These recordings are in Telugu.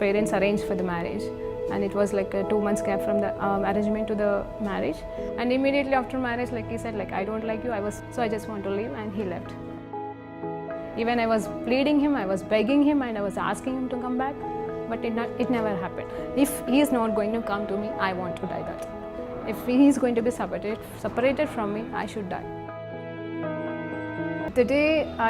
parents arranged for the marriage, and it was like a 2 months gap from the arrangement to the marriage. And immediately after marriage, like he said, like, I don't like you, I just want to leave, and he left. Even I was pleading him, I was begging him, and I was asking him to come back, but it never happened. If he is not going to come to me, I want to die that. If he is going to be separated from me, I should die. The day I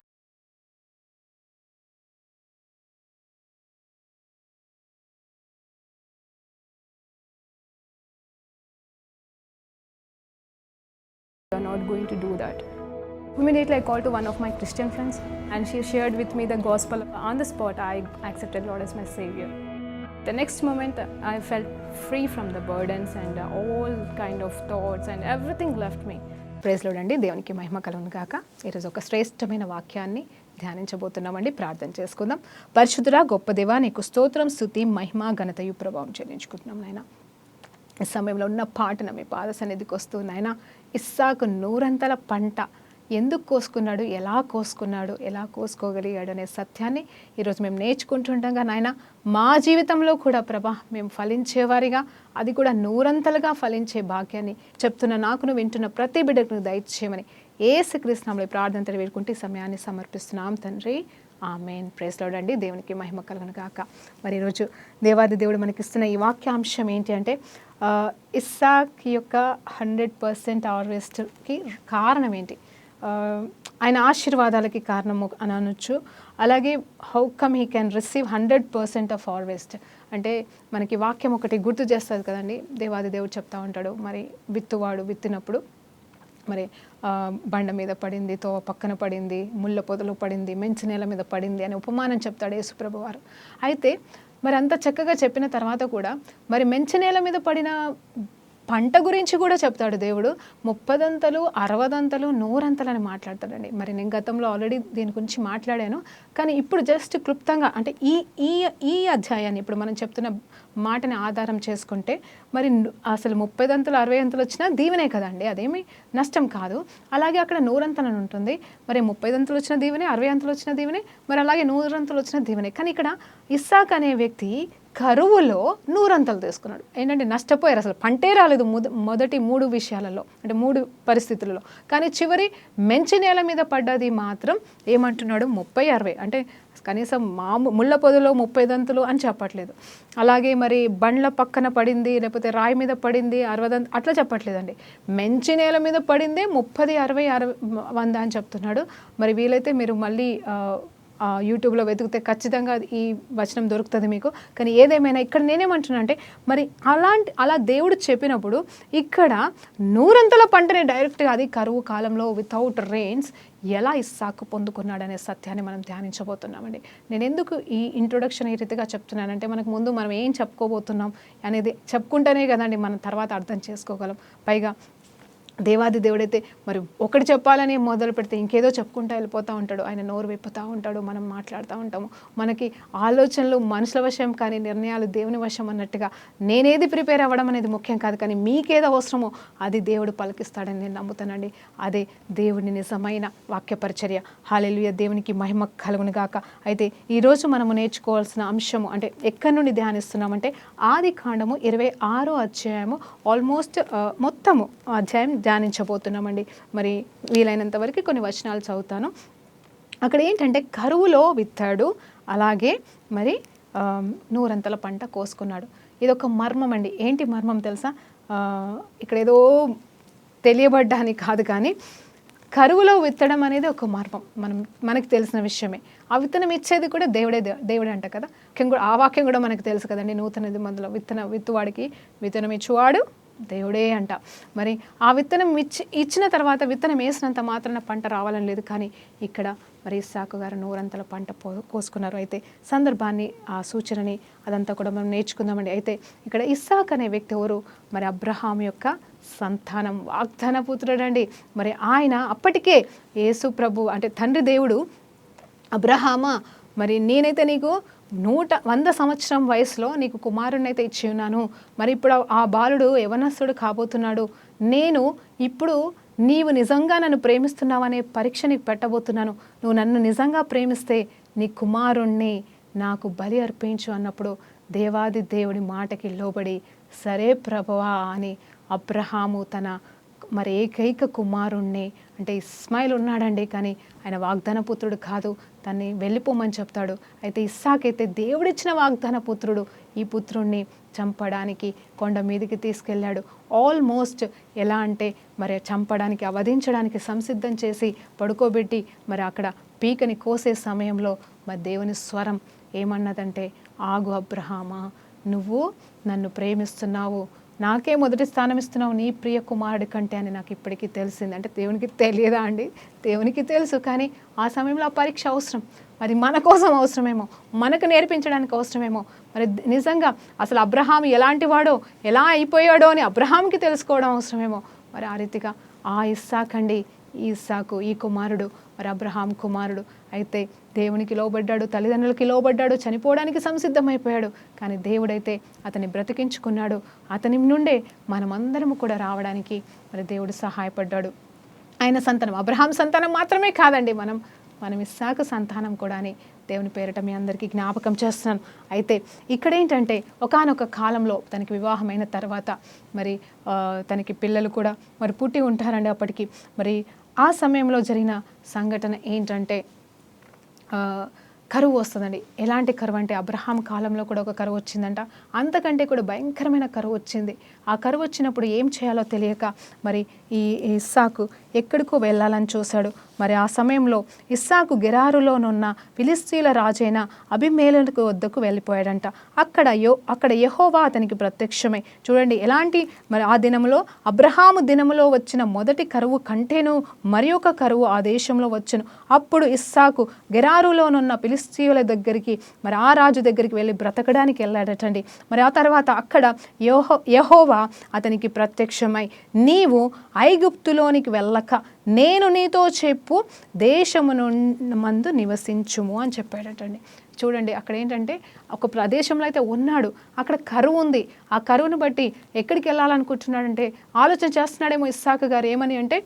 are not going to do that. Immediately I called to one of my Christian friends, and she shared with me the gospel. On the spot, I accepted Lord as my Savior. The next moment, I felt free from the burdens and all kind of thoughts, and everything left me. Praise Lord అండి. దేవునికి మహిమ కలుగును గాక. ఈరోజు ఒక శ్రేష్టమైన వాక్యాన్ని ధ్యానించబోతున్నామండి. ప్రార్థన చేసుకుందాం. పరిశుద్ధుడా గొప్ప దేవా, నీకు స్తోత్రం, స్తుతి, మహిమ, ఘనతయు ప్రభావం చెల్లించుకుంటున్నాం నాయన. ఈ సమయంలో ఉన్న పాటన మీ పాద సన్నిధికి వస్తుంది నాయన. ఇస్సాకు నూరంతల పంట ఎందుకు కోసుకున్నాడు, ఎలా కోసుకోగలిగాడు అనే సత్యాన్ని ఈరోజు మేము నేర్చుకుంటుండగా నాయన, మా జీవితంలో కూడా ప్రభా మేము ఫలించేవారిగా, అది కూడా నూరంతలుగా ఫలించే భాగ్యాన్ని చెప్తున్న నాకును వింటున్న ప్రతి బిడ్డకు దయచేయమని యేసుక్రీస్తు నామములో ప్రార్థనతో వేడుకుంటే సమయాన్ని సమర్పిస్తున్నాం తండ్రి. ఆమేన్. ప్రైజ్ లార్డ్ అండి. దేవునికి మహిమ కలుగును గాక. మరి ఈరోజు దేవాది దేవుడు మనకిస్తున్న ఈ వాక్యాంశం ఏంటి అంటే, ఇస్సాక్ యొక్క 100% హార్వెస్ట్కి కారణం ఏంటి, ఆయన ఆశీర్వాదాలకి కారణము అని అనొచ్చు. అలాగే how come he can receive 100% of harvest అంటే మనకి వాక్యం ఒకటి గుర్తు చేస్తుంది కదండి. దేవాది దేవుడు చెప్తా ఉంటాడు, మరి విత్తువాడు విత్తినప్పుడు మరి బండ మీద పడింది, తోవ పక్కన పడింది, ముళ్ళ పొదలో పడింది, మంచి నేల మీద పడింది అని ఉపమానం చెప్తాడు యేసుప్రభు వారు. అయితే మరి అంత చక్కగా చెప్పిన తర్వాత కూడా మరి మంచి నేల మీద పడిన పంట గురించి కూడా చెప్తాడు దేవుడు. 30 60 100 అని మాట్లాడతాడండి. మరి నేను గతంలో ఆల్రెడీ దీని గురించి మాట్లాడాను, కానీ ఇప్పుడు జస్ట్ క్లుప్తంగా అంటే ఈ ఈ ఈ అధ్యాయాన్ని ఇప్పుడు మనం చెప్తున్న మాటని ఆధారం చేసుకుంటే, మరి అసలు 30 60 వచ్చినా దీవెనే కదండి, అదేమి నష్టం కాదు. అలాగే అక్కడ 100 ఉంటుంది. మరి 30 వచ్చిన దీవెనే, 60 వచ్చిన దీవెనే, మరి అలాగే 100 వచ్చిన దీవెనే. కానీ ఇక్కడ ఇస్సాక్ అనే వ్యక్తి కరువులో 100 తీసుకున్నాడు. ఏంటంటే నష్టపోయారు, అసలు పంటే రాలేదు మొదటి 3 విషయాలలో, అంటే 3 పరిస్థితులలో. కానీ చివరి మంచి నేల మీద పడ్డది మాత్రం ఏమంటున్నాడు, 30 60 అంటే కనీసం ముళ్ళ పొదలో 30 అని చెప్పట్లేదు. అలాగే మరి బండ్ల పక్కన పడింది, లేకపోతే రాయి మీద పడింది 60 అట్లా చెప్పట్లేదండి. మంచి నేల మీద పడిందే 30 60 100 అని చెప్తున్నాడు. మరి వీలైతే మీరు మళ్ళీ యూట్యూబ్లో వెతికితే ఖచ్చితంగా ఈ వచనం దొరుకుతుంది మీకు. కానీ ఏదేమైనా ఇక్కడ నేనేమంటున్నా అంటే, మరి అలా దేవుడు చెప్పినప్పుడు ఇక్కడ 100 పంటని డైరెక్ట్గా అది కరువు కాలంలో వితౌట్ రెయిన్స్ ఎలా ఇస్సాకు పొందుకున్నాడనే సత్యాన్ని మనం ధ్యానించబోతున్నామండి. నేను ఎందుకు ఈ ఇంట్రొడక్షన్ ఈ రీతిగా చెప్తున్నానంటే, మనకు ముందు మనం ఏం చెప్పుకోబోతున్నాం అనేది చెప్పుకుంటేనే కదండి మనం తర్వాత అర్థం చేసుకోగలం. పైగా దేవాది దేవుడైతే మరి ఒకటి చెప్పాలని మొదలు పెడితే ఇంకేదో చెప్పుకుంటూ వెళ్ళిపోతూ ఉంటాడు. ఆయన నోరు విప్పుతూ ఉంటాడు, మనం మాట్లాడుతూ ఉంటాము. మనకి ఆలోచనలు మనుషుల వశం, కానీ నిర్ణయాలు దేవుని వశం అన్నట్టుగా నేనేది ప్రిపేర్ అవ్వడం అనేది ముఖ్యం కాదు, కానీ మీకేదో అవసరమో అది దేవుడు పలికిస్తాడని నేను నమ్ముతానండి. అదే దేవుని నిజమైన వాక్య పరిచర్య. హల్లెలూయా. దేవునికి మహిమ కలుగును గాక. అయితే ఈరోజు మనము నేర్చుకోవాల్సిన అంశము అంటే ఎక్కడి నుండి ధ్యానిస్తున్నామంటే, ఆదికాండము 26వ అధ్యాయము ఆల్మోస్ట్ మొత్తము అధ్యాయం ధ్యానించబోతున్నామండి. మరి వీలైనంత వరకు కొన్ని వచనాలు చదువుతాను. అక్కడ ఏంటంటే కరువులో విత్తాడు, అలాగే మరి 100 పంట కోసుకున్నాడు. ఇది ఒక మర్మం అండి. ఏంటి మర్మం తెలుసా? ఇక్కడ ఏదో తెలియబడ్డానికి కాదు, కానీ కరువులో విత్తడం అనేది ఒక మర్మం, మనకి తెలిసిన విషయమే. ఆ విత్తనం ఇచ్చేది కూడా దేవుడే అంట కదా. ఆ వాక్యం కూడా మనకు తెలుసు కదండి. నూతన నిబంధనలో విత్తువాడికి విత్తనం ఇచ్చువాడు దేవుడే అంట. మరి ఆ విత్తనం ఇచ్చిన తర్వాత విత్తనం వేసినంత మాత్రాన పంట రావాలని లేదు, కానీ ఇక్కడ మరి ఇస్సాకు గారు 100 పంట కోసుకున్నారు. అయితే సందర్భాన్ని, ఆ సూచనని అదంతా కూడా మనం నేర్చుకుందామండి. అయితే ఇక్కడ ఇస్సాక్ అనే వ్యక్తి ఎవరు? మరి అబ్రహాం యొక్క సంతానం, వాగ్దాన పుత్రుడు అండి. మరి ఆయన అప్పటికే యేసు ప్రభు అంటే తండ్రి దేవుడు, అబ్రహామా మరి నేనైతే నీకు 100 సంవత్సరం వయసులో నీకు కుమారుడిని అయితే ఇచ్చి ఉన్నాను. మరి ఇప్పుడు ఆ బాలుడు యవనస్తుడు కాబోతున్నాడు. నేను ఇప్పుడు నీవు నిజంగా నన్ను ప్రేమిస్తున్నావనే పరీక్ష నీకు పెట్టబోతున్నాను. నువ్వు నన్ను నిజంగా ప్రేమిస్తే నీ కుమారుణ్ణి నాకు బలి అర్పించు అన్నప్పుడు దేవాది దేవుడి మాటకి లోబడి సరే ప్రభువా అని అబ్రహాము తన మరి ఏకైక కుమారుణ్ణి అంటే ఇస్మాయిల్ ఉన్నాడండి, కానీ ఆయన వాగ్దాన పుత్రుడు కాదు, తన్ని వెళ్ళిపోమని చెప్తాడు. అయితే ఇస్సాకైతే దేవుడిచ్చిన వాగ్దాన పుత్రుడు. ఈ పుత్రుణ్ణి చంపడానికి కొండ మీదకి తీసుకెళ్ళాడు. ఆల్మోస్ట్ ఎలా అంటే మరి చంపడానికి వధించడానికి సంసిద్ధం చేసి పడుకోబెట్టి మరి అక్కడ పీకని కోసే సమయంలో మరి దేవుని స్వరం ఏమన్నదంటే, ఆగు అబ్రహామా, నువ్వు నన్ను ప్రేమిస్తున్నావు, నాకే మొదటి స్థానం ఇస్తున్నావు నీ ప్రియ కుమారుడి కంటే అని నాకు ఇప్పటికీ తెలిసింది. అంటే దేవునికి తెలియదా అండి? దేవునికి తెలుసు, కానీ ఆ సమయంలో ఆ పరీక్ష అవసరం. మరి మన కోసం అవసరమేమో, మనకు నేర్పించడానికి అవసరమేమో. మరి నిజంగా అసలు అబ్రహాం ఎలాంటి వాడో, ఎలా అయిపోయాడో అని అబ్రహాంకి తెలుసుకోవడం అవసరమేమో. మరి ఆ రీతిగా ఆ ఇస్సాకండి, ఈ ఇస్సాకు ఈ కుమారుడు మరి అబ్రహాం కుమారుడు. అయితే దేవునికి లోబడ్డాడు, తల్లిదండ్రులకి లోబడ్డాడు, చనిపోవడానికి సంసిద్ధమైపోయాడు. కానీ దేవుడైతే అతన్ని బ్రతికించుకున్నాడు. అతని నుండే మనమందరము కూడా రావడానికి మరి దేవుడు సహాయపడ్డాడు. ఆయన సంతానం అబ్రహాం సంతానం మాత్రమే కాదండి, మనం ఇస్సాకు సంతానం కూడా అని దేవుని పేరిట మీ అందరికీ జ్ఞాపకం చేస్తున్నాను. అయితే ఇక్కడ ఏంటంటే ఒకానొక కాలంలో తనకి వివాహమైన తర్వాత మరి తనకి పిల్లలు కూడా మరి పుట్టి ఉంటారండి. అప్పటికి మరి ఆ సమయంలో జరిగిన సంఘటన ఏంటంటే కరువు వస్తుందండి. ఎలాంటి కరువు అంటే అబ్రహాం కాలంలో కూడా ఒక కరువు వచ్చిందంట. అంతకంటే కూడా భయంకరమైన కరువు వచ్చింది. ఆ కరువు వచ్చినప్పుడు ఏం చేయాలో తెలియక మరి ఈ ఇస్సాకు ఎక్కడికో వెళ్ళాలని చూశాడు. మరి ఆ సమయంలో ఇస్సాకు గెరారులోనున్న ఫిలిస్తీన్ల రాజైన అబీమెలెకు వద్దకు వెళ్ళిపోయాడంట. అక్కడ యెహోవా అతనికి ప్రత్యక్షమై, చూడండి ఎలాంటి మరి ఆ దినంలో అబ్రహాము దినములో వచ్చిన మొదటి కరువు కంటేను మరి ఒక కరువు ఆ దేశంలో వచ్చును. అప్పుడు ఇస్సాకు గెరారులోనున్న ఫిలిస్తీన్ల దగ్గరికి మరి ఆ రాజు దగ్గరికి వెళ్ళి బ్రతకడానికి వెళ్ళాడటండి. మరి ఆ తర్వాత అక్కడ యెహోవా అతనికి ప్రత్యక్షమై, నీవు ఐగుప్తులోనికి వెళ్ళక నేను నీతో చెప్పు దేశమును మందు నివసించుము అని చెప్పాడటండి. చూడండి అక్కడ ఏంటంటే ఒక ప్రదేశంలో అయితే ఉన్నాడు, అక్కడ కరువు ఉంది. ఆ కరువును బట్టి ఎక్కడికి వెళ్ళాలనుకుంటున్నాడంటే ఆలోచన చేస్తున్నాడేమో ఇస్సాకు గారు. ఏమని అంటే,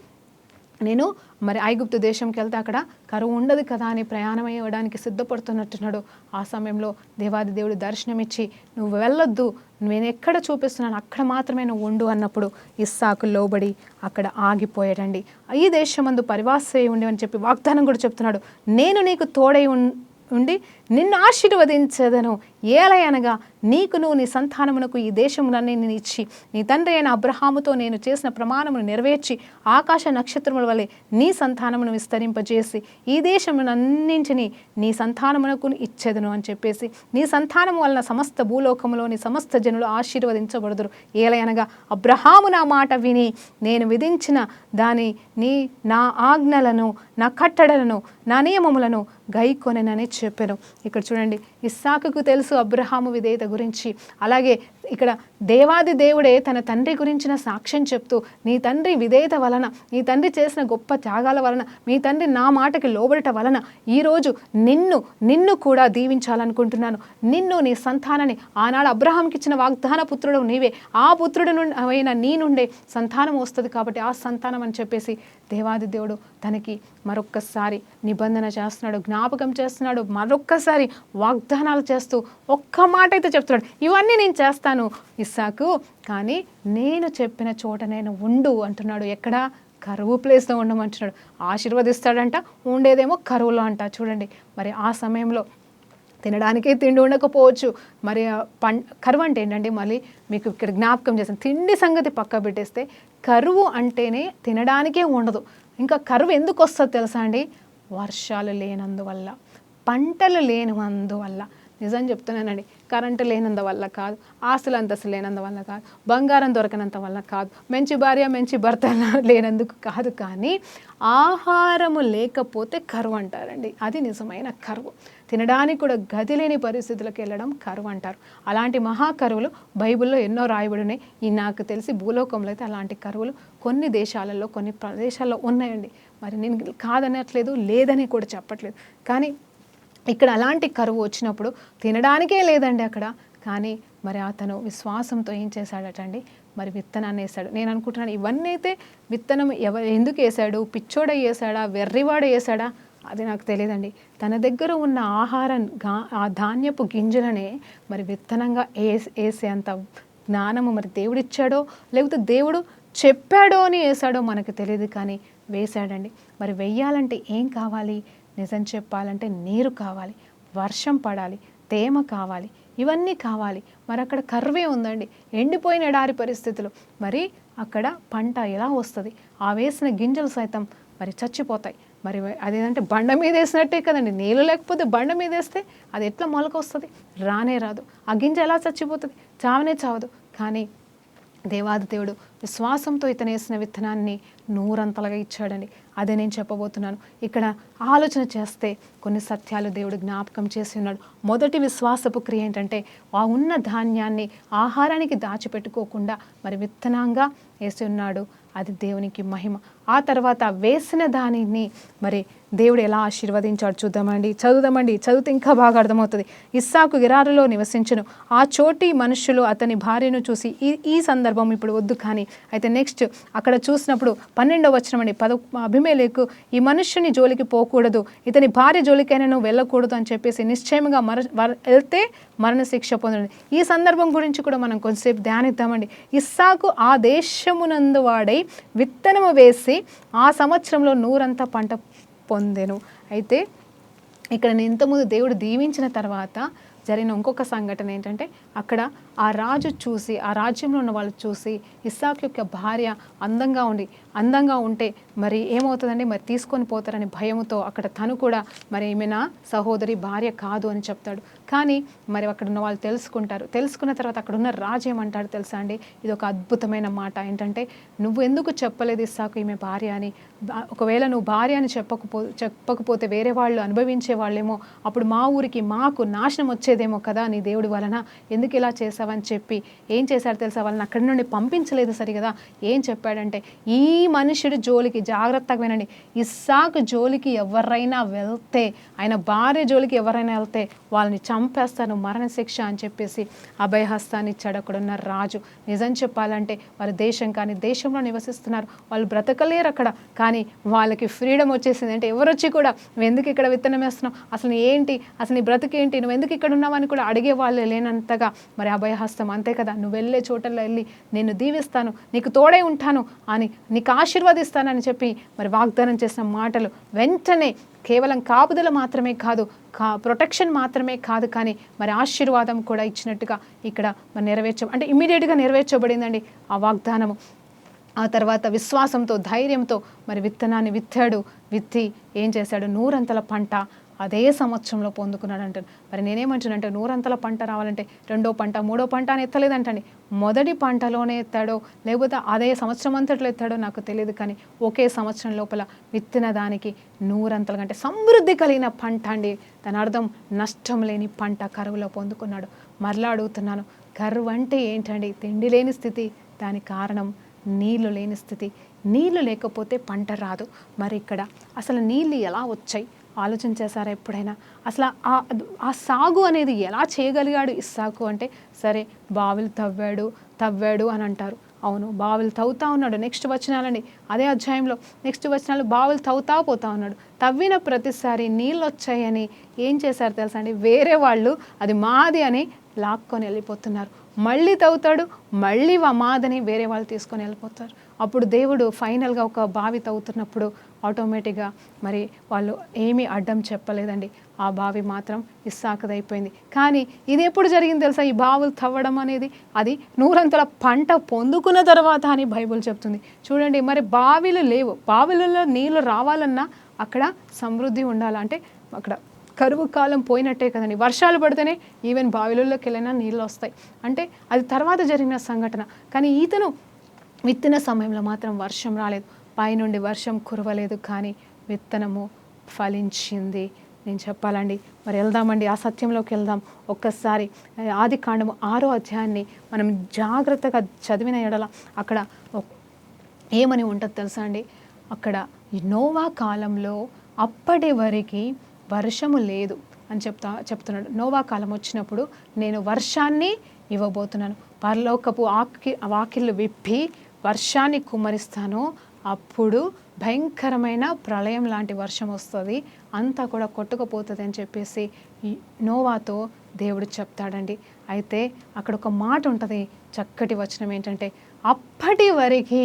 నేను మరి ఐగుప్తు దేశంకి వెళ్తే అక్కడ కరువు ఉండదు కదా అని ప్రయాణం అయ్యడానికి సిద్ధపడుతున్నట్టున్నాడు. ఆ సమయంలో దేవాది దేవుడు దర్శనమిచ్చి, నువ్వు వెళ్ళొద్దు, నేను ఎక్కడ చూపిస్తున్నాను అక్కడ మాత్రమే నువ్వు ఉండు అన్నప్పుడు ఇస్సాకు లోబడి అక్కడ ఆగిపోయాడండి. ఈ దేశమందు పరివాసే ఉండి అని చెప్పి వాగ్దానం కూడా చెప్తున్నాడు. నేను నీకు తోడై ఉండి నిన్ను ఆశీర్వదించదను, ఏలయనగా నీకును నీ సంతానమునకు ఈ దేశములన్నీ నేను ఇచ్చి నీ తండ్రి అయిన అబ్రహాముతో నేను చేసిన ప్రమాణమును నెరవేర్చి ఆకాశ నక్షత్రముల వలె నీ సంతానమును విస్తరింపజేసి ఈ దేశమునన్నింటినీ నీ సంతానమునకు ఇచ్చేదను అని చెప్పేసి, నీ సంతానము వలన సమస్త భూలోకములోని సమస్త జనులు ఆశీర్వదించబడుదురు. ఏలయనగా అబ్రహాము నా మాట విని నేను విధించిన నా ఆజ్ఞలను, నా కట్టడలను, నా నియమములను గైకొనెనని చెప్పాను. ఇక్కడ చూడండి ఇస్సాకుకు తెలుసు అబ్రహాము విధేయత గురించి. అలాగే ఇక్కడ దేవాది దేవుడే తన తండ్రి గురించిన సాక్ష్యం చెప్తూ, నీ తండ్రి విధేయత వలన, నీ చేసిన గొప్ప త్యాగాల వలన, మీ తండ్రి నా మాటకి లోబడట వలన ఈరోజు నిన్ను కూడా దీవించాలనుకుంటున్నాను. నిన్ను, నీ సంతానాన్ని, ఆనాడు అబ్రహాంకి ఇచ్చిన వాగ్దాన పుత్రుడు నీవే, ఆ పుత్రుడు అయిన నీ నుండే సంతానం వస్తుంది కాబట్టి ఆ సంతానం అని చెప్పేసి దేవాది దేవుడు తనకి మరొక్కసారి నిబంధన చేస్తున్నాడు, జ్ఞాపకం చేస్తున్నాడు, మరొక్కసారి వాగ్దానాలు చేస్తూ ఒక్క మాట అయితే చెప్తున్నాడు, ఇవన్నీ నేను చేస్తాను ఇస్సాకు, కానీ నేను చెప్పిన చోట నేను ఉండు అంటున్నాడు. ఎక్కడ? కరువు ప్లేస్లో ఉండమంటున్నాడు. ఆశీర్వదిస్తాడంట, ఉండేదేమో కరువులో అంట. చూడండి మరి ఆ సమయంలో తినడానికే తిండి ఉండకపోవచ్చు. మరి కరువు అంటే ఏంటండి? మళ్ళీ మీకు ఇక్కడ జ్ఞాపకం చేస్తాను, తిండి సంగతి పక్క పెట్టేస్తే కరువు అంటేనే తినడానికే ఉండదు. ఇంకా కరువు ఎందుకు వస్తుందో తెలుసా అండి? వర్షాలు లేనందువల్ల, పంటలు లేనందువల్ల. నిజం చెప్తున్నానండి, కరెంటు లేనందువల్ల కాదు, ఆస్తులు అంతస్తు లేనందువల్ల కాదు, బంగారం దొరకనంత వల్ల కాదు, మంచి భార్య మంచి భర్త లేనందుకు కాదు, కానీ ఆహారము లేకపోతే కరువు అంటారండి. అది నిజమైన కరువు. తినడానికి కూడా గది లేని పరిస్థితులకు వెళ్ళడం కరువు అంటారు. అలాంటి మహాకరువులు బైబిల్లో ఎన్నో రాయబడినాయి. ఈ నాకు తెలిసి భూలోకంలో అయితే అలాంటి కరువులు కొన్ని దేశాలలో, కొన్ని ప్రదేశాల్లో ఉన్నాయండి. మరి నేను కాదనట్లేదు, లేదని కూడా చెప్పట్లేదు, కానీ ఇక్కడ అలాంటి కరువు వచ్చినప్పుడు తినడానికే లేదండి అక్కడ. కానీ మరి అతను విశ్వాసంతో ఏం చేశాడటండి? మరి విత్తనాన్ని వేశాడు. నేను అనుకుంటున్నాను ఇవన్నీ అయితే విత్తనం ఎందుకు వేశాడు? పిచ్చోడ వేశాడా? వెర్రివాడ వేశాడా? అది నాకు తెలియదండి. తన దగ్గర ఉన్న ఆ ధాన్యపు గింజలనే మరి విత్తనంగా వేసే అంత జ్ఞానము మరి దేవుడిచ్చాడో, లేకపోతే దేవుడు చెప్పాడో అని వేసాడో మనకు తెలియదు, కానీ వేశాడండి. మరి వెయ్యాలంటే ఏం కావాలి? నిజం చెప్పాలంటే నీరు కావాలి, వర్షం పడాలి, తేమ కావాలి, ఇవన్నీ కావాలి. మరి అక్కడ కరువే ఉందండి, ఎండిపోయిన ఎడారి పరిస్థితులు. మరి అక్కడ పంట ఎలా వస్తుంది? ఆ వేసిన గింజలు సైతం మరి చచ్చిపోతాయి. మరి అదేంటంటే బండ మీద వేసినట్టే కదండి, నీళ్ళు లేకపోతే బండ మీద వేస్తే అది ఎట్లా మొలక వస్తుంది? రానే రాదు. ఆ గింజ ఎలా చచ్చిపోతుంది? చావనే చావదు. కానీ దేవాది దేవుడు విశ్వాసంతో ఇతను వేసిన విత్తనాన్ని 100 ఇచ్చాడండి. అదే నేను చెప్పబోతున్నాను. ఇక్కడ ఆలోచన చేస్తే కొన్ని సత్యాలు దేవుడు జ్ఞాపకం చేసి ఉన్నాడు. మొదటి విశ్వాసపు క్రియ ఏంటంటే ఆ ఉన్న ధాన్యాన్ని ఆహారానికి దాచిపెట్టుకోకుండా మరి విత్తనంగా వేసి ఉన్నాడు. అది దేవునికి మహిమ. ఆ తర్వాత వేసిన దానిని మరి దేవుడు ఎలా ఆశీర్వదించాడు చూద్దామండి, చదివితే ఇంకా బాగా అర్థమవుతుంది. ఇస్సాకు గెరారులో నివసించును, ఆ చోటి మనుషులు అతని భార్యను చూసి ఈ సందర్భం ఇప్పుడు వద్దు, కానీ అయితే నెక్స్ట్ అక్కడ చూసినప్పుడు 12వ వచనం అండి, అబీమెలెకు ఈ మనుష్యుని జోలికి పోకూడదు, ఇతని భార్య జోలికైనా నువ్వు వెళ్ళకూడదు అని చెప్పేసి నిశ్చయంగా వెళ్తే మరణశిక్ష పొందండి. ఈ సందర్భం గురించి కూడా మనం కొంచెంసేపు ధ్యానిద్దామండి. ఇస్సాకు ఆ దేశమునందు వాడై విత్తనము వేసి ఆ సంవత్సరంలో 100 పంట పొందెను. అయితే ఇక్కడ ఇంతకుముందు దేవుడు దీవించిన తర్వాత జరిగిన ఇంకొక సంఘటన ఏంటంటే అక్కడ ఆ రాజు చూసి, ఆ రాజ్యంలో ఉన్న వాళ్ళు చూసి ఇస్సాకు యొక్క భార్య అందంగా ఉంటే మరి ఏమవుతుందండి, మరి తీసుకొని పోతారని భయముతో అక్కడ తను కూడా మరి ఏమైనా సహోదరి భార్య కాదు అని చెప్తాడు. కానీ మరి అక్కడ ఉన్న వాళ్ళు తెలుసుకున్న తర్వాత అక్కడ ఉన్న రాజు ఏమంటాడు తెలుసా అండి? ఇది ఒక అద్భుతమైన మాట. ఏంటంటే నువ్వు ఎందుకు చెప్పలేదు ఇస్సాకు ఈమె భార్య అని? ఒకవేళ నువ్వు భార్య అని చెప్పకపోతే వేరే వాళ్ళు అనుభవించే వాళ్ళేమో, అప్పుడు మా ఊరికి మాకు నాశనం వచ్చేదేమో కదా నీ దేవుడి వలన, ఎందుకు ఇలా చేసావని చెప్పి ఏం చేశారు తెలుసా? వాళ్ళని అక్కడి నుండి పంపించలేదు సరిగదా. ఏం చెప్పాడంటే ఈ మనుషుడి జోలికి, జాగ్రత్తగా వినండి, ఇస్సాకు జోలికి ఎవరైనా వెళ్తే, ఆయన భార్య జోలికి ఎవరైనా వెళ్తే వాళ్ళని చంపేస్తాను, మరణశిక్ష అని చెప్పేసి అభయహస్తాన్ని ఇచ్చాడు అక్కడ ఉన్న రాజు. నిజం చెప్పాలంటే వారి దేశంలో నివసిస్తున్నారు, వాళ్ళు బ్రతకలేరు అక్కడ, కానీ వాళ్ళకి ఫ్రీడమ్ వచ్చేసింది. అంటే ఎవరు వచ్చి కూడా నువ్వు ఎందుకు ఇక్కడ విత్తనం వేస్తున్నావు, అసలు ఏంటి, అసలు నీ బ్రతుకేంటి, నువ్వు ఎందుకు ఇక్కడ ఉన్నావని కూడా అడిగే వాళ్ళు లేనంతగా మరి అభయహస్తం. అంతే కదా, నువ్వు వెళ్ళే చోటల్లో వెళ్ళి నేను దీవిస్తాను, నీకు తోడై ఉంటాను అని, నీకు ఆశీర్వదిస్తానని చెప్పి మరి వాగ్దానం చేసిన మాటలు వెంటనే కేవలం కాపుదల మాత్రమే కాదు, ప్రొటెక్షన్ మాత్రమే కాదు, కానీ మరి ఆశీర్వాదం కూడా ఇచ్చినట్టుగా ఇక్కడ మరి అంటే ఇమ్మీడియట్గా నెరవేర్చబడిందండి ఆ వాగ్దానము. ఆ తర్వాత విశ్వాసంతో, ధైర్యంతో మరి విత్తనాన్ని విత్తి ఏం చేశాడు? 100 పంట అదే సంవత్సరంలో పొందుకున్నాడు అంటాడు. మరి నేనేమంటానంటే 100 పంట రావాలంటే 2వ పంట 3వ పంట అని ఎత్తలేదంటండి. మొదటి పంటలోనే ఎత్తాడో లేకపోతే అదే సంవత్సరం అంతట్లో ఎత్తాడో నాకు తెలియదు, కానీ ఒకే సంవత్సరం లోపల విత్తిన దానికి 100 అంటే సమృద్ధి కలిగిన పంట అండి. దాని అర్థం నష్టం లేని పంట కరువులో పొందుకున్నాడు. మరలా అడుగుతున్నాను, కరువు అంటే ఏంటండి? తిండి లేని స్థితి, దానికి కారణం నీళ్లు లేని స్థితి. నీళ్లు లేకపోతే పంట రాదు. మరి ఇక్కడ అసలు నీళ్ళు ఎలా వచ్చాయి ఆలోచన చేశారా ఎప్పుడైనా? అసలు ఆ సాగు అనేది ఎలా చేయగలిగాడు ఇస్సాకు అంటే, సరే బావిలు తవ్వాడు అని అంటారు. అవును, బావిలు తవ్వుతా ఉన్నాడు. నెక్స్ట్ వచనాలండి, అదే అధ్యాయంలో నెక్స్ట్ వచనాలు, బావిలు తవ్వుతా పోతా ఉన్నాడు. తవ్విన ప్రతిసారి నీళ్ళు వచ్చాయని ఏం చేశారు తెలుసా అండి? వేరే వాళ్ళు అది మాది అని లాక్కొని వెళ్ళిపోతున్నారు. మళ్ళీ తవ్వుతాడు, మళ్ళీ మాదని వేరే వాళ్ళు తీసుకొని వెళ్ళిపోతారు. అప్పుడు దేవుడు ఫైనల్గా ఒక బావి తవ్వుతున్నప్పుడు ఆటోమేటిక్గా మరి వాళ్ళు ఏమీ అడ్డం చెప్పలేదండి. ఆ బావి మాత్రం ఇస్సాకుదైపోయింది. కానీ ఇది ఎప్పుడు జరిగింది తెలుసా? ఈ బావులు తవ్వడం అనేది అది 100 పంట పొందుకున్న తర్వాత అని బైబుల్ చెప్తుంది. చూడండి, మరి బావిలు లేవు, బావిలలో నీళ్ళు రావాలన్నా అక్కడ సమృద్ధి ఉండాలంటే అక్కడ కరువు కాలం పోయినట్టే కదండి. వర్షాలు పడితేనే ఈవెన్ బావిలలోకి వెళ్ళినా నీళ్ళు వస్తాయి. అంటే అది తర్వాత జరిగిన సంఘటన. కానీ ఈతను విత్తిన సమయంలో మాత్రం వర్షం రాలేదు, పైనుండి వర్షం కురవలేదు, కానీ విత్తనము ఫలించింది. నేను చెప్పాలండి, మరి వెళ్దామండి, ఆ సత్యంలోకి వెళ్దాం. ఒక్కసారి ఆదికాండము 6వ అధ్యాయాన్ని మనం జాగ్రత్తగా చదివిన ఎడల అక్కడ ఏమని ఉంటుంది తెలుసా అండి? అక్కడ నోవా కాలంలో అప్పటి వరకు వర్షము లేదు అని చెప్తున్నాడు. నోవా కాలం వచ్చినప్పుడు నేను వర్షాన్ని ఇవ్వబోతున్నాను, పరలోకపు వాకిళ్ళు విప్పి వర్షాన్ని కుమ్మరిస్తాను, అప్పుడు భయంకరమైన ప్రళయం లాంటి వర్షం వస్తుంది, అంతా కూడా కొట్టుకుపోతుంది అని చెప్పేసి నోవాతో దేవుడు చెప్తాడండి. అయితే అక్కడ ఒక మాట ఉంటుంది, చక్కటి వచనం ఏంటంటే, అప్పటి వరకు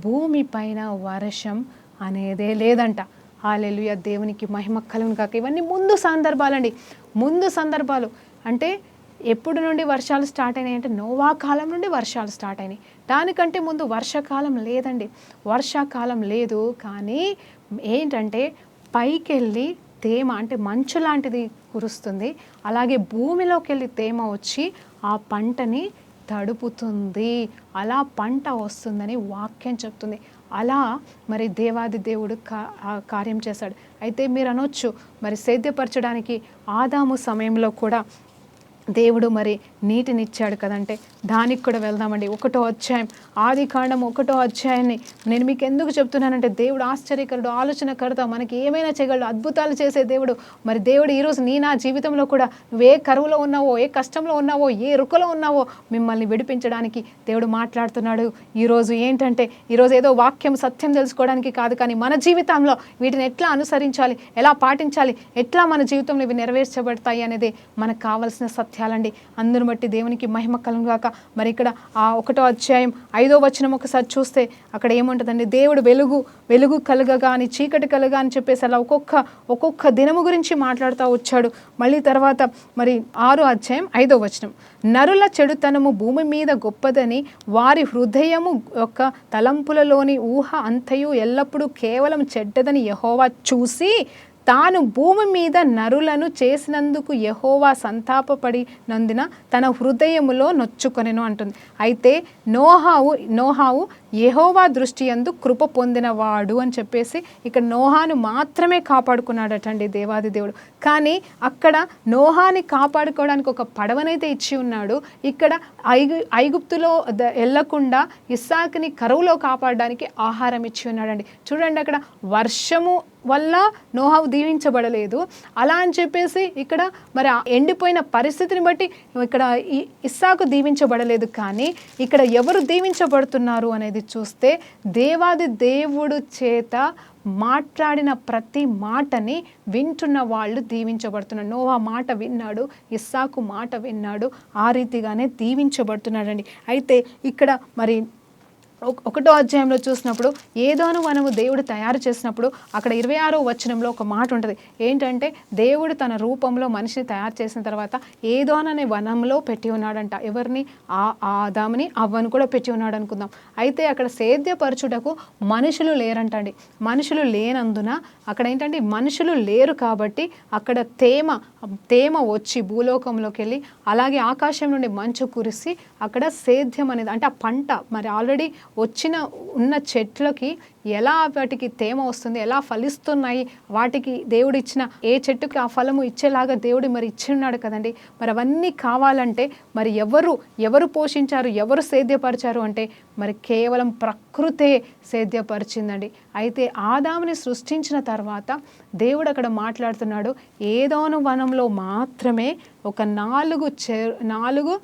భూమిపైన వర్షం అనేదే లేదంట. హల్లెలూయా, దేవునికి మహిమ కలుగును గాక. ఇవన్నీ ముందు సందర్భాలండి. ముందు సందర్భాలు అంటే ఎప్పుడు నుండి వర్షాలు స్టార్ట్ అయినాయి అంటే నోవా కాలం నుండి వర్షాలు స్టార్ట్ అయినాయి. దానికంటే ముందు వర్షాకాలం లేదండి, వర్షాకాలం లేదు. కానీ ఏంటంటే పైకెళ్ళి తేమ అంటే మంచు లాంటిది కురుస్తుంది, అలాగే భూమిలోకి వెళ్ళి తేమ వచ్చి ఆ పంటని తడుపుతుంది, అలా పంట వస్తుందని వాక్యం చెప్తుంది. అలా మరి దేవాది దేవుడు కార్యం చేశాడు. అయితే మీరు అనొచ్చు, మరి సేద్యపరచడానికి ఆదాము సమయంలో కూడా దేవుడు మరి నీటినిచ్చాడు కదంటే, దానికి కూడా వెళ్దామండి. 1వ అధ్యాయం, ఆదికాండం 1వ అధ్యాయాన్ని నేను మీకు ఎందుకు చెప్తున్నానంటే, దేవుడు ఆశ్చర్యకరుడు, ఆలోచనకర్త, మనకి ఏమైనా చేయగలడు, అద్భుతాలు చేసే దేవుడు. మరి దేవుడు ఈరోజు నా జీవితంలో కూడా నువ్వు ఏ కరువులో ఉన్నావో, ఏ కష్టంలో ఉన్నావో, ఏ రుకలో ఉన్నావో మిమ్మల్ని విడిపించడానికి దేవుడు మాట్లాడుతున్నాడు. ఈరోజు ఏంటంటే, ఈరోజు ఏదో వాక్యం సత్యం తెలుసుకోవడానికి కాదు, కానీ మన జీవితంలో వీటిని ఎట్లా అనుసరించాలి, ఎలా పాటించాలి, ఎట్లా మన జీవితంలో ఇవి నెరవేర్చబడతాయి అనేది మనకు కావాల్సిన సత్యాలండి. అందును బట్టి దేవునికి మహిమ కలుగును గాక. మరి ఇక్కడ ఆ 1వ అధ్యాయం 5వ వచనం ఒకసారి చూస్తే అక్కడ ఏముంటుందండి, దేవుడు వెలుగు కలుగగా అని, చీకటి కలుగా అని చెప్పేసి అలా ఒక్కొక్క దినము గురించి మాట్లాడుతూ వచ్చాడు. మళ్ళీ తర్వాత మరి 6వ అధ్యాయం 5వ వచనం, నరుల చెడుతనము భూమి మీద గొప్పదని, వారి హృదయము యొక్క తలంపులలోని ఊహ అంతయు ఎల్లప్పుడూ కేవలం చెడ్డదని యెహోవా చూసి తాను భూమి మీద నరులను చేసినందుకు యెహోవా సంతాపపడినందున తన హృదయములో నొచ్చుకొనెను అంటుంది. అయితే నోహావు యెహోవా దృష్టి యందు కృప పొందినవాడు అని చెప్పేసి ఇక్కడ నోహాను మాత్రమే కాపాడుకున్నాడటండి దేవాది దేవుడు. కానీ అక్కడ నోహాని కాపాడుకోవడానికి ఒక పడవనైతే ఇచ్చి ఉన్నాడు. ఇక్కడ ఐగుప్తులో వెళ్ళకుండా ఇస్సాకుని కరువులో కాపాడడానికి ఆహారం ఇచ్చి ఉన్నాడండి. చూడండి, అక్కడ వర్షము వల్ల నోహావు దీవించబడలేదు, అలా అని చెప్పేసి ఇక్కడ మరి ఎండిపోయిన పరిస్థితిని బట్టి ఇక్కడ ఇస్సాకు దీవించబడలేదు. కానీ ఇక్కడ ఎవరు దీవించబడుతున్నారు అనేది చూస్తే, దేవాది దేవుడు చేత మాట్లాడిన ప్రతి మాటని వింటున్న వాళ్ళు దీవించబడుతున్నారు. నోవా మాట విన్నాడు, ఇస్సాకు మాట విన్నాడు, ఆ రీతిగానే దీవించబడుతున్నాడండి. అయితే ఇక్కడ మరి 1వ అధ్యాయంలో చూసినప్పుడు ఏదోను వనము దేవుడు తయారు చేసినప్పుడు అక్కడ 26వ వచనంలో ఒక మాట ఉంటుంది. ఏంటంటే, దేవుడు తన రూపంలో మనిషిని తయారు చేసిన తర్వాత ఏదోను అనే వనంలో పెట్టి ఉన్నాడంట. ఎవరిని? ఆదాముని, అవ్వను కూడా పెట్టి ఉన్నాడు అనుకుందాం. అయితే అక్కడ సేద్యపరచుటకు మనుషులు లేరంటండి. మనుషులు లేనందున అక్కడ ఏంటంటే, మనుషులు లేరు కాబట్టి అక్కడ తేమ వచ్చి భూలోకంలోకి వెళ్ళి, అలాగే ఆకాశం నుండి మంచు కురిసి అక్కడ సేద్యం అనేది అంటే ఆ పంట మరి ఆల్రెడీ ఉన్న చెట్లకి ఎలా వాటికి తేమ వస్తుంది, ఎలా ఫలిస్తున్నాయి, వాటికి దేవుడు ఇచ్చిన ఏ చెట్టుకి ఆ ఫలము ఇచ్చేలాగా దేవుడు మరి ఇచ్చి ఉన్నాడు కదండి. మరి అవన్నీ కావాలంటే మరి ఎవరు పోషించారు, ఎవరు సేద్యపరిచారు అంటే మరి కేవలం ప్రకృతే సేద్యపరిచిందండి. అయితే ఆదాముని సృష్టించిన తర్వాత దేవుడు అక్కడ మాట్లాడుతున్నాడు, ఏదోను వనంలో మాత్రమే ఒక 4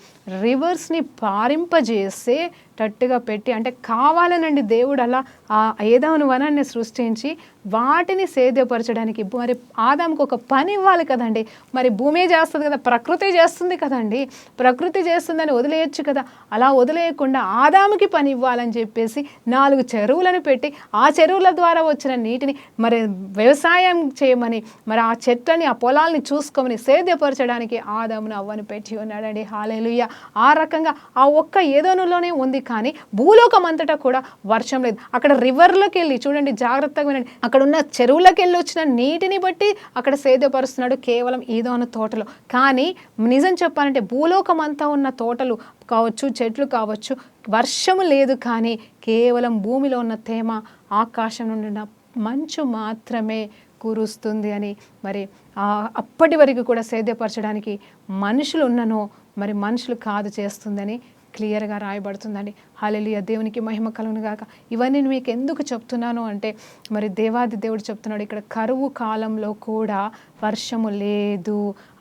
రివర్స్ని పారింపజేసేటట్టుగా పెట్టి, అంటే కావాలనండి దేవుడు అలా ఆ ఏదోను వనాన్ని సృష్టించి వాటిని సేద్యపరచడానికి మరి ఆదాముకు ఒక పని ఇవ్వాలి కదండి. మరి భూమి చేస్తుంది కదా, ప్రకృతి చేస్తుంది కదండి, ప్రకృతి చేస్తుందని వదిలేయచ్చు కదా. అలా వదిలేయకుండా ఆదాముకి పని ఇవ్వాలని చెప్పేసి 4 చెరువులను పెట్టి ఆ చెరువుల ద్వారా వచ్చిన నీటిని మరి వ్యవసాయం చేయమని, మరి ఆ చెట్లని ఆ పొలాల్ని చూసుకోమని సేద్యపరచడానికి ఆదామును అవ్వను పెట్టి ఉన్నాడండి. హల్లెలూయా. ఆ రకంగా ఆ ఒక్క ఏదోనులోనే ఉంది, కానీ భూలోకం అంతటా కూడా వర్షం లేదు. అక్కడ రివర్లోకి వెళ్ళి చూడండి, జాగ్రత్తగా వినండి, అక్కడ ఉన్న చెరువులకు వెళ్ళి వచ్చిన నీటిని బట్టి అక్కడ సేద్యపరుస్తున్నాడు కేవలం ఏదోను తోటలో. కానీ నిజం చెప్పాలంటే భూలోకం అంతా ఉన్న తోటలు కావచ్చు, చెట్లు కావచ్చు, వర్షము లేదు, కానీ కేవలం భూమిలో ఉన్న తేమ, ఆకాశం నుండి ఉన్న మంచు మాత్రమే కురుస్తుంది అని మరి అప్పటి వరకు కూడా సేద్యపరచడానికి మనుషులు ఉన్ననో మరి మనుషులు కాదు చేస్తుందని క్లియర్గా రాయబడుతుందండి. హల్లెలూయా, దేవునికి మహిమ కలుగును గాక. ఇవన్నీ మీకు ఎందుకు చెప్తున్నాను అంటే మరి దేవాది దేవుడు చెప్తున్నాడు ఇక్కడ కరువు కాలంలో కూడా వర్షము లేదు.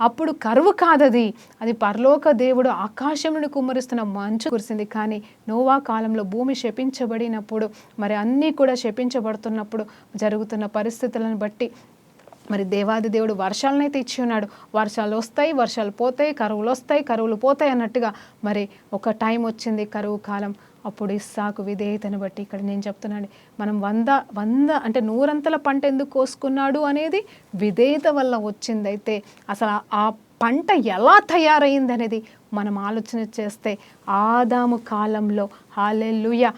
అప్పుడు కరువు కాదది, అది పరలోక దేవుడు ఆకాశం నుండి కుమ్మరిస్తున్న మంచు కురిసింది. కానీ నోవా కాలంలో భూమి శపించబడినప్పుడు మరి అన్నీ కూడా శపించబడుతున్నప్పుడు జరుగుతున్న పరిస్థితులను బట్టి మరి దేవాది దేవుడు వర్షాలనైతే ఇచ్చి ఉన్నాడు. వర్షాలు వస్తాయి, వర్షాలు పోతాయి, కరువులు వస్తాయి, కరువులు పోతాయి అన్నట్టుగా మరి ఒక టైం వచ్చింది కరువు కాలం. అప్పుడు ఇస్సాకు విధేయతను బట్టి ఇక్కడ నేను చెప్తున్నాను, మనం 100 అంటే 100 పంట ఎందుకు కోసుకున్నాడు అనేది విధేయత వల్ల వచ్చింది. అయితే అసలు ఆ పంట ఎలా తయారైంది అనేది మనం ఆలోచన చేస్తే ఆదాము కాలంలో హల్లెలూయా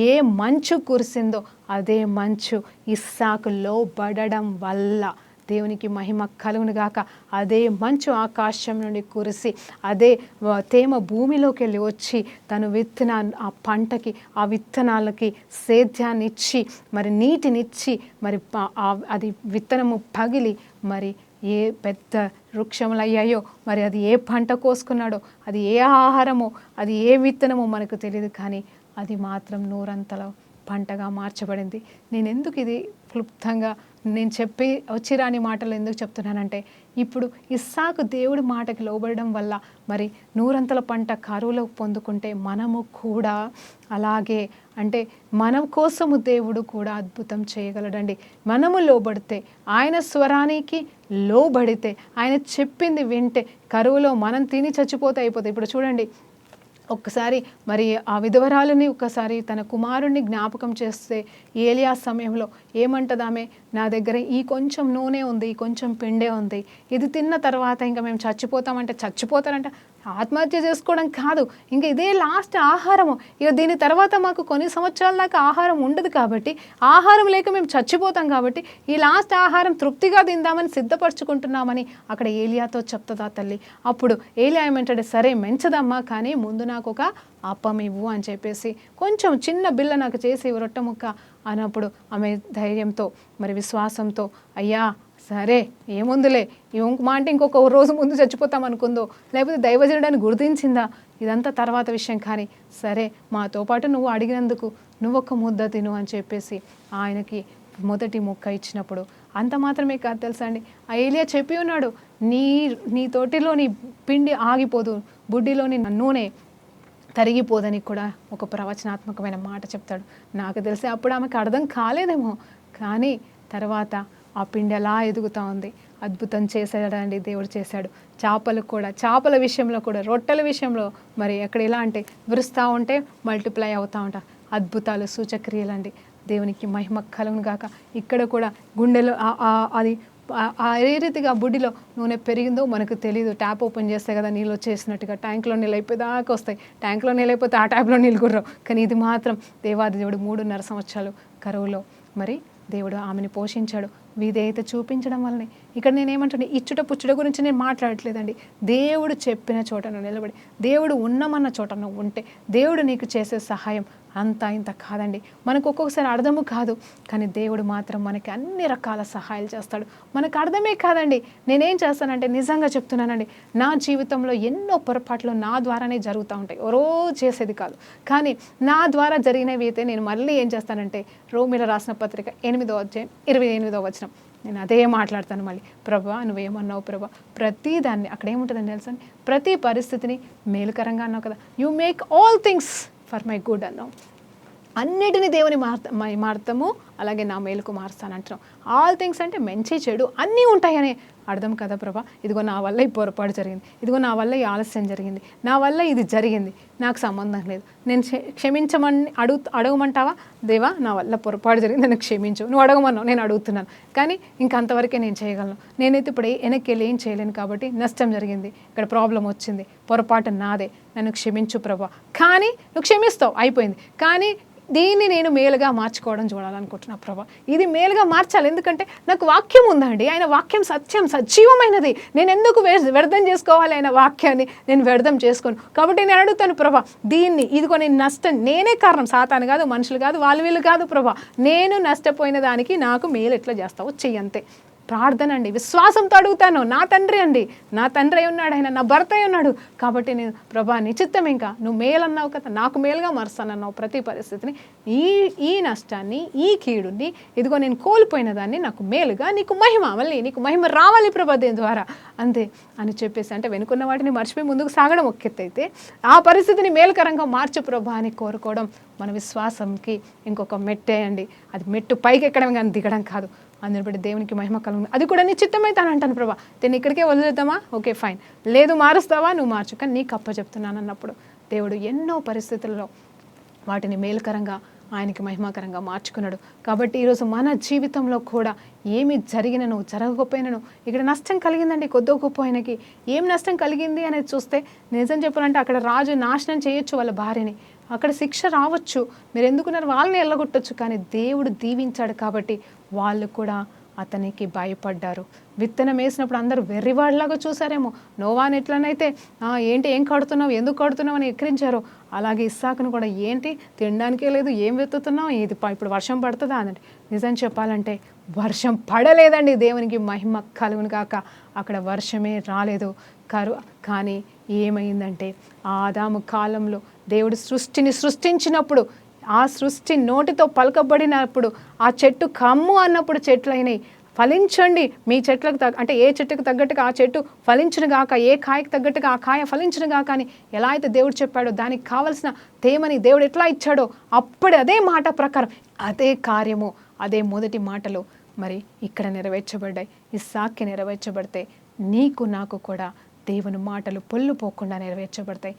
ఏ మంచు కురిసిందో అదే మంచు ఇస్సాకు లోబడడం వల్ల, దేవునికి మహిమ కలుగును గాక, అదే మంచు ఆకాశం నుండి కురిసి అదే తేమ భూమిలోకి వెళ్ళి వచ్చి తను విత్తన ఆ పంటకి ఆ విత్తనాలకి సేద్యాన్ని ఇచ్చి మరి నీటినిచ్చి మరి అది విత్తనము పగిలి మరి ఏ పెద్ద వృక్షములు అయ్యాయో, మరి అది ఏ పంట కోసుకున్నాడో, అది ఏ ఆహారమో, అది ఏ విత్తనమో మనకు తెలియదు. కానీ అది మాత్రం 100 పంటగా మార్చబడింది. నేను ఎందుకు ఇది క్లుప్తంగా నేను చెప్పి వచ్చిరాని మాటలు ఎందుకు చెప్తున్నానంటే, ఇప్పుడు ఇస్సాకు దేవుడి మాటకి లోబడడం వల్ల మరి 100 పంట కరువులో పొందుకుంటే మనము కూడా అలాగే, అంటే మన కోసము దేవుడు కూడా అద్భుతం చేయగలడండి. మనము లోబడితే, ఆయన స్వరానికి లోబడితే, ఆయన చెప్పింది వింటే కరువులో మనం తిని చచ్చిపోతే అయిపోతాయి. ఇప్పుడు చూడండి, ఒక్కసారి మరి ఆ విధవరాలని ఒక్కసారి తన కుమారుణ్ణి జ్ఞాపకం చేస్తే ఏలియా సమయంలో ఏమంటది ఆమె, నా దగ్గర ఈ కొంచెం నూనె ఉంది, ఈ కొంచెం పిండే ఉంది, ఇది తిన్న తర్వాత ఇంకా మేము చచ్చిపోతామంటే చచ్చిపోతారంట. ఆత్మహత్య చేసుకోవడం కాదు, ఇంకా ఇదే లాస్ట్ ఆహారము, ఇక దీని తర్వాత మాకు కొన్ని సంవత్సరాల దాకా ఆహారం ఉండదు కాబట్టి, ఆహారం లేక మేము చచ్చిపోతాం కాబట్టి ఈ లాస్ట్ ఆహారం తృప్తిగా తిందామని సిద్ధపరచుకుంటున్నామని అక్కడ ఏలియాతో చెప్తుందా తల్లి. అప్పుడు ఏలియా ఏమంటాడు, సరే మెంచదమ్మా, కానీ ముందు నాకు ఒక అప్పం ఇవ్వు అని చెప్పేసి కొంచెం చిన్న బిల్ల నాకు చేసి రొట్టె ముక్క అన్నప్పుడు ఆమె ధైర్యంతో మరి విశ్వాసంతో, అయ్యా సరే ఏముందులే, మా అంటే ఇంకొక రోజు ముందు చచ్చిపోతాం అనుకుందో, లేకపోతే దైవజనుడని గుర్తించిందా, ఇదంతా తర్వాత విషయం. కానీ సరే మాతో పాటు నువ్వు అడిగినందుకు నువ్వు ఒక ముద్ద తిను అని చెప్పేసి ఆయనకి మొదటి ముక్క ఇచ్చినప్పుడు, అంత మాత్రమే కాదు తెలుసా అండి, ఆ ఏలియా చెప్పి ఉన్నాడు, నీ తోటిలోని పిండి ఆగిపోదు, బుడ్డిలోని నూనె తరిగిపోదని కూడా ఒక ప్రవచనాత్మకమైన మాట చెప్తాడు. నాకు తెలిసి అప్పుడు ఆమెకు అర్థం కాలేదేమో, కానీ తర్వాత ఆ పిండి ఎలా ఎదుగుతూ ఉంది. అద్భుతం చేశాడండి దేవుడు, చేశాడు. చేపల విషయంలో కూడా, రొట్టెల విషయంలో మరి ఎక్కడ ఎలా అంటే విరుస్తూ ఉంటే మల్టిప్లై అవుతూ ఉంటా, అద్భుతాలు సూచక్రియలండి. దేవునికి మహిమ కలుగును గాక. ఇక్కడ కూడా గుండెలో అది ఏ రీతిగా బుడ్డిలో నూనె పెరిగిందో మనకు తెలియదు. ట్యాప్ ఓపెన్ చేస్తే కదా నీళ్ళు వచ్చేసినట్టుగా, ట్యాంక్లో నీళ్ళు అయిపోయేదాకా వస్తాయి, ట్యాంక్లో నీళ్ళు అయిపోతే ఆ ట్యాప్లో నీళ్ళు కుర్రావు. కానీ ఇది మాత్రం దేవాది దేవుడు 3.5 సంవత్సరాలు కరువులో మరి దేవుడు ఆమెను పోషించాడు, విధేయత చూపించడం వల్లనే. ఇక్కడ నేనేమంటాను, ఇచ్చుట పుచ్చుట గురించి నేను మాట్లాడట్లేదండి. దేవుడు చెప్పిన చోట నువ్వు నిలబడి, దేవుడు ఉన్నమన్న చోట నువ్వు ఉంటే దేవుడు నీకు చేసే సహాయం అంతా ఇంత కాదండి. మనకు ఒక్కొక్కసారి అర్థము కాదు, కానీ దేవుడు మాత్రం మనకి అన్ని రకాల సహాయాలు చేస్తాడు. మనకు అర్థమే కాదండి. నేనేం చేస్తానంటే నిజంగా చెప్తున్నానండి, నా జీవితంలో ఎన్నో పొరపాట్లు నా ద్వారానే జరుగుతూ ఉంటాయి, రోజు చేసేది కాదు. కానీ నా ద్వారా జరిగినవి అయితే నేను మళ్ళీ ఏం చేస్తానంటే, రోమీయులకు రాసిన పత్రిక 8వ అధ్యాయం 28వ వచనం, నేను అదే మాట్లాడతాను మళ్ళీ. ప్రభా నువ్వేమన్నావు ప్రభా, ప్రతి దాన్ని అక్కడ ఏముంటుందని తెలుసా, ప్రతి పరిస్థితిని మేలుకరంగా అన్నావు కదా, you make all things for my good అన్నావు. అన్నిటినీ దేవుని మార్తము అలాగే నా మేలుకు మారుస్తాను అంటున్నాం. ఆల్ థింగ్స్ అంటే మంచి చెడు అన్నీ ఉంటాయని అర్థం కదా ప్రభా. ఇదిగో నా వల్ల ఈ పొరపాటు జరిగింది, ఇదిగో నా వల్ల ఈ ఆలస్యం జరిగింది, నా వల్ల ఇది జరిగింది, నాకు సంబంధం లేదు, నేను క్షమించమని అడగమంటావా దేవా, నా వల్ల పొరపాటు జరిగింది, నన్ను క్షమించు, నువ్వు అడగమన్నావు, నేను అడుగుతున్నాను, కానీ ఇంకంతవరకే నేను చేయగలను. నేనైతే ఇప్పుడు వెనక్కి వెళ్ళి ఏం చేయలేను కాబట్టి నష్టం జరిగింది, ఇక్కడ ప్రాబ్లం వచ్చింది, పొరపాటు నాదే, నన్ను క్షమించు ప్రభా. కానీ నువ్వు క్షమిస్తావు, అయిపోయింది. కానీ దీన్ని నేను మేలుగా మార్చుకోవడం చూడాలనుకుంటున్నా ప్రభా. ఇది మేలుగా మార్చాలి, ఎందుకంటే నాకు వాక్యం ఉందండి, ఆయన వాక్యం సత్యం సజీవమైనది. నేను ఎందుకు వ్యర్థం చేసుకోవాలి ఆయన వాక్యాన్ని, నేను వ్యర్థం చేసుకోను. కాబట్టి నేను అడుగుతాను ప్రభా, దీన్ని ఇదిగో నేను నష్టం, నేనే కారణం, సాతాను కాదు, మనుషులు కాదు, వీళ్ళు కాదు ప్రభా, నేను నష్టపోయిన దానికి నాకు మేలు ఎట్లా చేస్తావో చెయ్యంతే. ప్రార్థన అండి, విశ్వాసంతో అడుగుతాను. నా తండ్రి అండి, నా తండ్రి అయి ఉన్నాడు, ఆయన నా భర్త అయి ఉన్నాడు. కాబట్టి నేను ప్రభా నిశ్చిత్తం, ఇంకా నువ్వు మేలు అన్నావు కదా, నాకు మేలుగా మారుస్తానన్నావు. ప్రతి పరిస్థితిని, ఈ నష్టాన్ని, ఈ కీడుని, ఇదిగో నేను కోల్పోయిన దాన్ని నాకు మేలుగా, నీకు మహిమ, మళ్ళీ నీకు మహిమ రావాలి ప్రభా దీని ద్వారా, అంతే అని చెప్పేసి, అంటే వెనుకున్న వాటిని మర్చిపోయి ముందుకు సాగడం ఒక ఎత్తు అయితే, ఆ పరిస్థితిని మేలుకరంగా మార్చు ప్రభా అని కోరుకోవడం మన విశ్వాసంకి ఇంకొక మెట్టేయండి. అది మెట్టు పైకి ఎక్కడం కానీ దిగడం కాదు. అందుని బట్టి దేవునికి మహిమ కలుగుతుంది. అది కూడా నీ చిత్తమైతే అంటాను ప్రభా, నేను ఇక్కడికే వదిలేద్దామా, ఓకే ఫైన్, లేదు మారుస్తావా, నువ్వు మార్చు, కానీ నీకు అప్పచెప్తున్నాను అన్నప్పుడు దేవుడు ఎన్నో పరిస్థితుల్లో వాటిని మేలుకరంగా, ఆయనకి మహిమాకరంగా మార్చుకున్నాడు. కాబట్టి ఈరోజు మన జీవితంలో కూడా ఏమి జరిగినను, జరగకపోయినను, ఇక్కడ నష్టం కలిగిందండి కొద్దో గొప్ప ఆయనకి. ఏం నష్టం కలిగింది అనేది చూస్తే, నిజం చెప్పాలంటే అక్కడ రాజు నాశనం చేయొచ్చు వాళ్ళ భార్యని, అక్కడ శిక్ష రావచ్చు, మీరు ఎందుకున్నారు వాళ్ళని ఎల్లగొట్టచ్చు, కానీ దేవుడు దీవించాడు కాబట్టి వాళ్ళు కూడా అతనికి భయపడ్డారు. విత్తనం వేసినప్పుడు అందరూ వెర్రివాడిలాగా చూసారేమో. నోవాని ఎట్లనైతే ఏంటి ఏం కడుతున్నావు, ఎందుకు కడుతున్నావు అని ఎక్కిరించారు, అలాగే ఇస్సాకును కూడా ఏంటి తినడానికే లేదు, ఏం వెతుకుతున్నావు, ఇది ఇప్పుడు వర్షం పడుతుందా అనండి. నిజం చెప్పాలంటే వర్షం పడలేదండి. దేవునికి మహిమ కలుగును కాక, అక్కడ వర్షమే రాలేదు. కానీ ఏమైందంటే ఆదాము కాలంలో దేవుడు సృష్టిని సృష్టించినప్పుడు, ఆ సృష్టి నోటితో పలకబడినప్పుడు, ఆ చెట్టు కమ్ము అన్నప్పుడు చెట్లయినాయి. ఫలించండి, మీ చెట్లకు అంటే ఏ చెట్టుకు తగ్గట్టుగా ఆ చెట్టు ఫలించును గాక, ఏ కాయకు తగ్గట్టుగా ఆ కాయ ఫలించును గాక అని ఎలా అయితే దేవుడు చెప్పాడో, దానికి కావలసిన తేమని దేవుడు ఎట్లా ఇచ్చాడో, అప్పుడే అదే మాట ప్రకారం, అదే కార్యము, అదే మొదటి మాటలు మరి ఇక్కడ నెరవేర్చబడ్డాయి. ఇస్సాక్కి నెరవేర్చబడితే నీకు నాకు కూడా దేవుని మాటలు పొల్లు పోకుండా నెరవేర్చబడతాయి.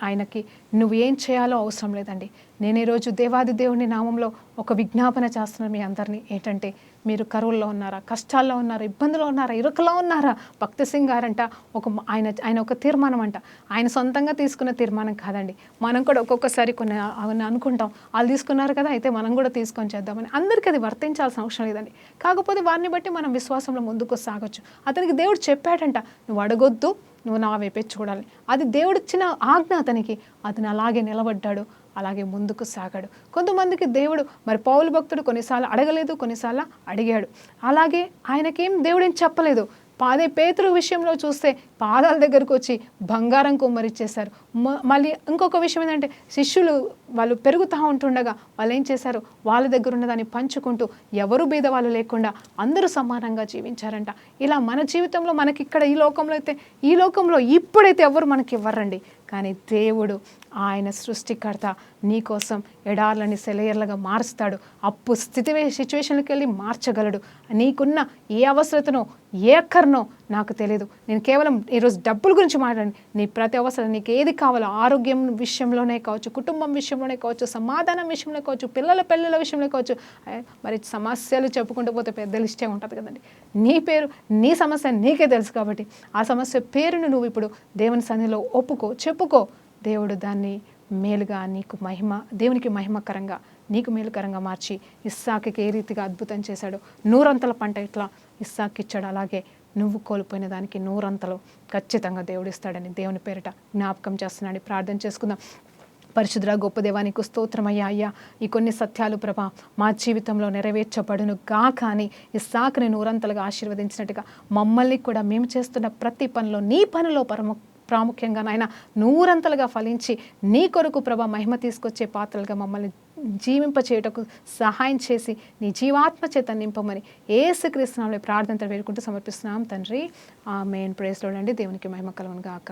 ఆయనకి నువ్వు ఏం చేయాలో అవసరం లేదండి. నేను ఈరోజు దేవాది దేవుని నామంలో ఒక విజ్ఞాపన చేస్తున్నాను మీ అందరినీ. ఏంటంటే, మీరు కరువుల్లో ఉన్నారా, కష్టాల్లో ఉన్నారా, ఇబ్బందులో ఉన్నారా, ఇరుకులో ఉన్నారా? భక్తి సింగ్ గారంట ఆయన ఒక తీర్మానం అంట, ఆయన సొంతంగా తీసుకున్న తీర్మానం కాదండి. మనం కూడా ఒక్కొక్కసారి కొన్ని అనుకుంటాం, వాళ్ళు తీసుకున్నారు కదా అయితే మనం కూడా తీసుకొని చేద్దామని. అందరికీ అది వర్తించాల్సిన అవసరం లేదండి. కాకపోతే వారిని బట్టి మనం విశ్వాసంలో ముందుకు సాగొచ్చు. అతనికి దేవుడు చెప్పాడంట, నువ్వు అడగొద్దు, నువ్వు నా వైపే చూడాలి. అది దేవుడిచ్చిన ఆజ్ఞ అతనికి. అతను అలాగే నిలబడ్డాడు, అలాగే ముందుకు సాగాడు. కొంతమందికి దేవుడు మరి పౌలు భక్తుడు కొన్నిసార్లు అడగలేదు, కొన్నిసార్లు అడిగాడు. అలాగే ఆయనకేం దేవుడేం చెప్పలేదు. అదే పేతురు విషయంలో చూస్తే పాదాల దగ్గరకు వచ్చి బంగారం కుమ్మరిచ్చేశారు. మళ్ళీ ఇంకొక విషయం ఏంటంటే, శిష్యులు వాళ్ళు పెరుగుతూ ఉంటుండగా వాళ్ళు ఏం చేశారు, వాళ్ళ దగ్గర ఉన్న దాన్ని పంచుకుంటూ ఎవరు భేదవాళ్ళు లేకుండా అందరూ సమానంగా జీవించారంట. ఇలా మన జీవితంలో మనకి ఇక్కడ ఈ లోకంలో ఇప్పుడైతే ఎవరు మనకి ఇవ్వరండి. కానీ దేవుడు, ఆయన సృష్టికర్త, నీకోసం ఎడార్లని సెలయర్లుగా మారుస్తాడు. అప్పు సిచ్యువేషన్కి వెళ్ళి మార్చగలడు. నీకున్న ఏ అవసరతనో ఏ అక్కర్నో నాకు తెలియదు. నేను కేవలం ఈరోజు డబ్బుల గురించి మాట్లాడండి. నీ ప్రతి అవసరం నీకు ఏది కావాలో, ఆరోగ్యం విషయంలోనే కావచ్చు, కుటుంబం విషయంలోనే కావచ్చు, సమాధానం విషయంలో కావచ్చు, పిల్లల పెళ్ళిళ్ళ విషయంలో కావచ్చు, మరి సమస్యలు చెప్పుకుంటూ పోతే పెద్ద లిస్టే ఉంటుంది కదండి. నీ పేరు, నీ సమస్య నీకే తెలుసు కాబట్టి ఆ సమస్య పేరును నువ్వు ఇప్పుడు దేవుని సన్నిధిలో ఒప్పుకో, చెప్పుకో. దేవుడు దాన్ని మేలుగా నీకు దేవునికి మహిమకరంగా, నీకు మేలుకరంగా మార్చి ఇస్సాకుకి ఏ రీతిగా అద్భుతం చేశాడు. 100 పంట ఇట్లా ఇస్సాకు ఇచ్చాడు. అలాగే నువ్వు కోల్పోయిన దానికి 100 ఖచ్చితంగా దేవుడు ఇస్తాడని దేవుని పేరిట జ్ఞాపకం చేస్తున్నాడు. ప్రార్థన చేసుకుందాం. పరిశుద్ధ గొప్ప దేవానికి స్తోత్రమయ్యా. అయ్యా, ఈ కొన్ని సత్యాలు ప్రభా మా జీవితంలో నెరవేర్చబడును గాక అని ఇస్సాకుని 100 ఆశీర్వదించినట్టుగా మమ్మల్ని కూడా మేము చేస్తున్న ప్రతి పనిలో, నీ పనిలో ప్రాముఖ్యంగా నాయన 100 ఫలించి నీ కొరకు ప్రభా మహిమ తీసుకొచ్చే పాత్రలుగా మమ్మల్ని జీవింపచేయటకు సహాయం చేసి నీ జీవాత్మ చేత నింపమని యేసుక్రీస్తు నామములో ప్రార్థనతో వేడుకుంటూ సమర్పిస్తున్నాం తండ్రి. ఆమేన్. ప్రైజ్ లార్డ్ అండి. దేవునికి మహిమ కలుగును గాక.